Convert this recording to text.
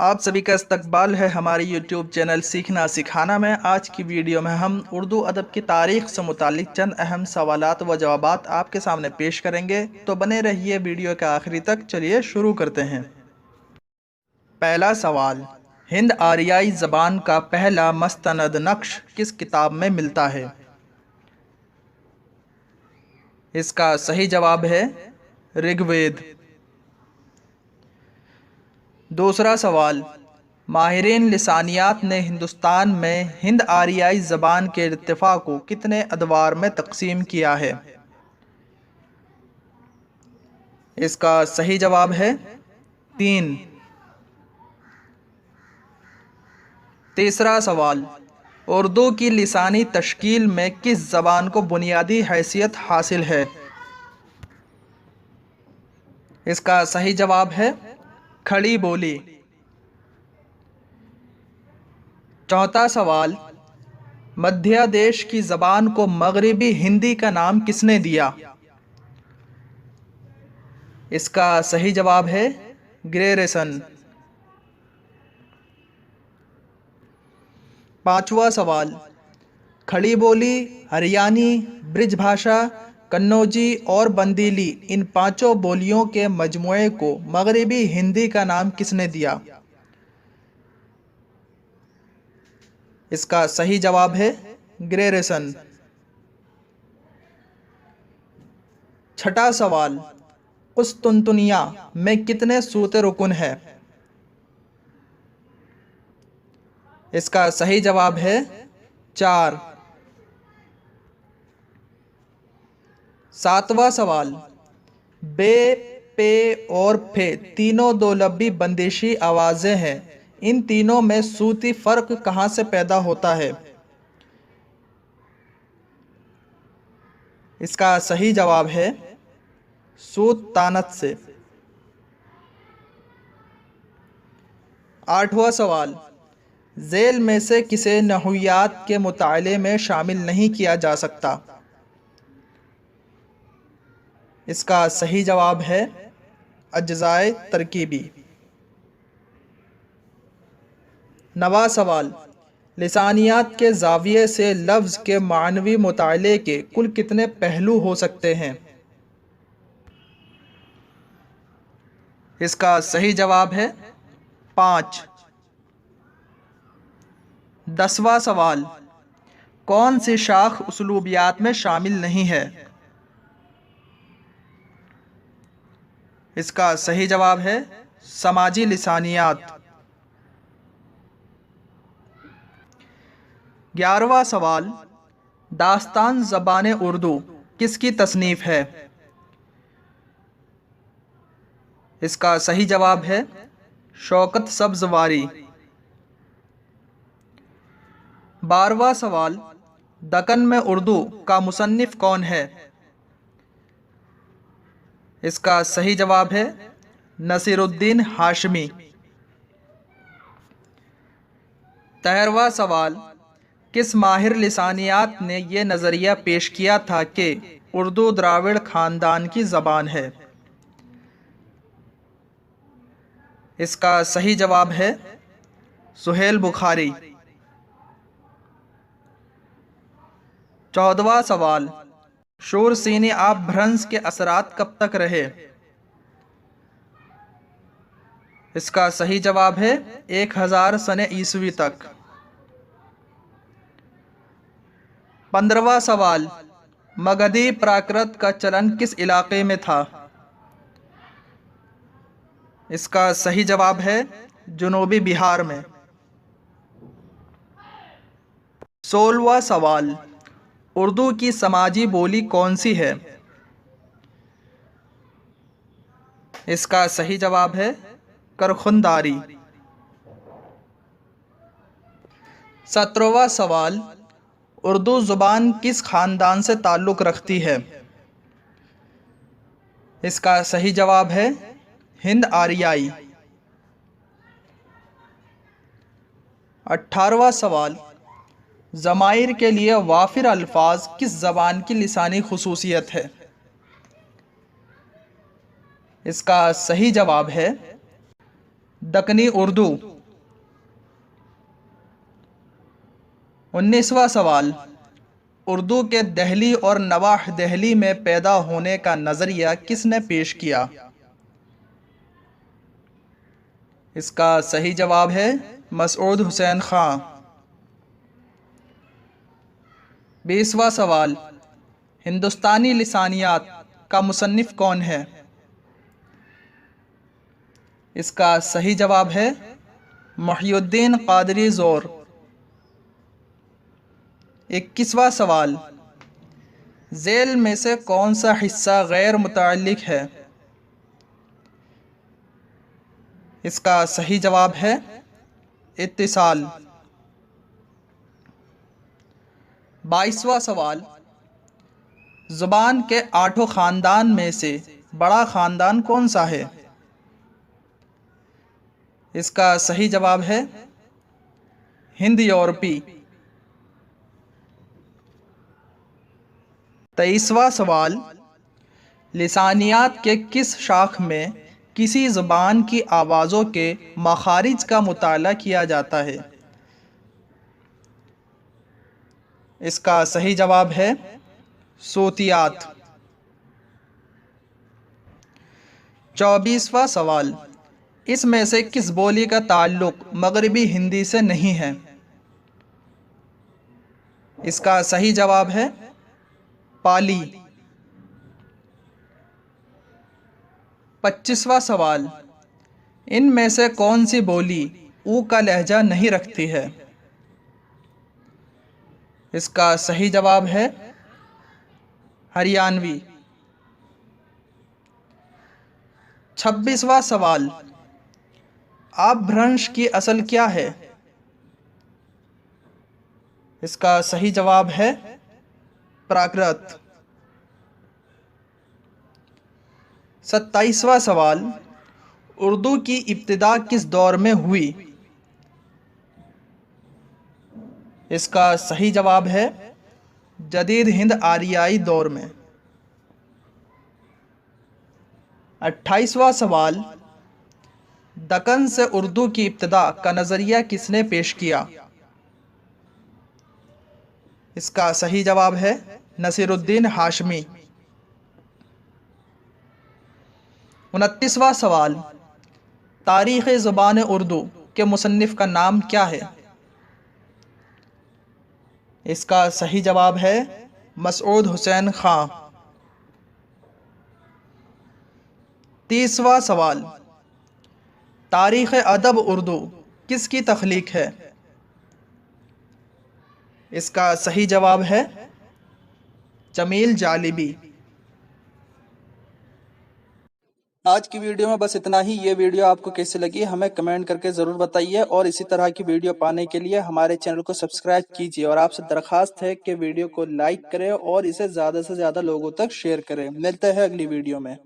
آپ سبھی کا استقبال ہے ہماری یوٹیوب چینل سیکھنا سکھانا میں۔ آج کی ویڈیو میں ہم اردو ادب کی تاریخ سے متعلق چند اہم سوالات و جوابات آپ کے سامنے پیش کریں گے، تو بنے رہیے ویڈیو کے آخری تک۔ چلیے شروع کرتے ہیں۔ پہلا سوال، ہند آریائی زبان کا پہلا مستند نقش کس کتاب میں ملتا ہے؟ اس کا صحیح جواب ہے رگ وید۔ دوسرا سوال، ماہرین لسانیات نے ہندوستان میں ہند آریائی زبان کے ارتفاع کو کتنے ادوار میں تقسیم کیا ہے؟ اس کا صحیح جواب ہے 3۔ تیسرا سوال، اردو کی لسانی تشکیل میں کس زبان کو بنیادی حیثیت حاصل ہے؟ اس کا صحیح جواب ہے کھڑی بولی۔ چوتھا سوال، مدھیہ دیش کی زبان کو مغربی ہندی کا نام کس نے دیا؟ اس کا صحیح جواب ہے گریرسن۔ پانچواں سوال، کھڑی بولی، ہریانی، برج بھاشا، کنوجی اور بندیلی، ان پانچوں بولیوں کے مجموعے کو مغربی ہندی کا نام کس نے دیا؟ اس کا صحیح جواب ہے گریرسن۔ چھٹا سوال، قسطنطنیہ میں کتنے صوت رکن ہیں؟ اس کا صحیح جواب ہے 4۔ ساتواں سوال، بے، پے اور پھے تینوں دو لبی بندشی آوازیں ہیں، ان تینوں میں صوتی فرق کہاں سے پیدا ہوتا ہے؟ اس کا صحیح جواب ہے صوت تانت سے۔ آٹھواں سوال، ذیل میں سے کسے نحویات کے مطالعے میں شامل نہیں کیا جا سکتا؟ اس کا صحیح جواب ہے اجزائے ترکیبی۔ نواں سوال، لسانیات کے زاویے سے لفظ کے معنوی مطالعے کے کل کتنے پہلو ہو سکتے ہیں؟ اس کا صحیح جواب ہے 5۔ 10واں سوال، کون سی شاخ اسلوبیات میں شامل نہیں ہے؟ اس کا صحیح جواب ہے سماجی لسانیات۔ 11واں سوال، داستان زبان اردو کس کی تصنیف ہے؟ اس کا صحیح جواب ہے شوکت سبزواری۔ 12واں سوال، دکن میں اردو کا مصنف کون ہے؟ اس کا صحیح جواب ہے نصیر الدین ہاشمی۔ 13واں سوال، کس ماہر لسانیات نے یہ نظریہ پیش کیا تھا کہ اردو دراوڑ خاندان کی زبان ہے؟ اس کا صحیح جواب ہے سہیل بخاری۔ 14واں سوال، شورسینی آپ بھرنش کے اثرات کب تک رہے؟ اس کا صحیح جواب ہے 1000 سنہ عیسوی تک۔ 15واں سوال، مگدھی پراکرت کا چلن کس علاقے میں تھا؟ اس کا صحیح جواب ہے جنوبی بہار میں۔ 16واں سوال، اردو کی سماجی بولی کون سی ہے؟ اس کا صحیح جواب ہے کرخنداری۔ 17واں سوال، اردو زبان کس خاندان سے تعلق رکھتی ہے؟ اس کا صحیح جواب ہے ہند آریائی۔ 18واں سوال، ضمائر کے لیے وافر الفاظ کس زبان کی لسانی خصوصیت ہے؟ اس کا صحیح جواب ہے دکنی اردو۔ 19واں سوال، اردو کے دہلی اور نواح دہلی میں پیدا ہونے کا نظریہ کس نے پیش کیا؟ اس کا صحیح جواب ہے مسعود حسین خان۔ 20واں سوال، ہندوستانی لسانیات کا مصنف کون ہے؟ اس کا صحیح جواب ہے محی الدین قادری زور۔ 21واں سوال، ذیل میں سے کون سا حصہ غیر متعلق ہے؟ اس کا صحیح جواب ہے اتصال۔ 22واں سوال، زبان کے 8 خاندان میں سے بڑا خاندان کون سا ہے؟ اس کا صحیح جواب ہے ہند یورپی۔ 23واں سوال، لسانیات کے کس شاخ میں کسی زبان کی آوازوں کے مخارج کا مطالعہ کیا جاتا ہے؟ اس کا صحیح جواب ہے صوتیات۔ 24واں سوال، اس میں سے کس بولی کا تعلق مغربی ہندی سے نہیں ہے؟ اس کا صحیح جواب ہے پالی۔ 25واں سوال، ان میں سے کون سی بولی او کا لہجہ نہیں رکھتی ہے؟ اس کا صحیح جواب ہے ہریانوی۔ 26واں سوال، اپبھرنش کی اصل کیا ہے؟ اس کا صحیح جواب ہے پراکرت۔ 27واں سوال، اردو کی ابتدا کس دور میں ہوئی؟ اس کا صحیح جواب ہے جدید ہند آریائی دور میں۔ 28واں سوال، دکن سے اردو کی ابتدا کا نظریہ کس نے پیش کیا؟ اس کا صحیح جواب ہے نصیر الدین ہاشمی۔ 29واں سوال، تاریخ زبان اردو کے مصنف کا نام کیا ہے؟ اس کا صحیح جواب ہے مسعود حسین خان۔ 30واں سوال، تاریخ ادب اردو کس کی تخلیق ہے؟ اس کا صحیح جواب ہے جمیل جالبی۔ آج کی ویڈیو میں بس اتنا ہی۔ یہ ویڈیو آپ کو کیسی لگی ہمیں کمنٹ کر کے ضرور بتائیے، اور اسی طرح کی ویڈیو پانے کے لیے ہمارے چینل کو سبسکرائب کیجیے، اور آپ سے درخواست ہے کہ ویڈیو کو لائک کریں اور اسے زیادہ سے زیادہ لوگوں تک شیئر کریں۔ ملتے ہیں اگلی ویڈیو میں۔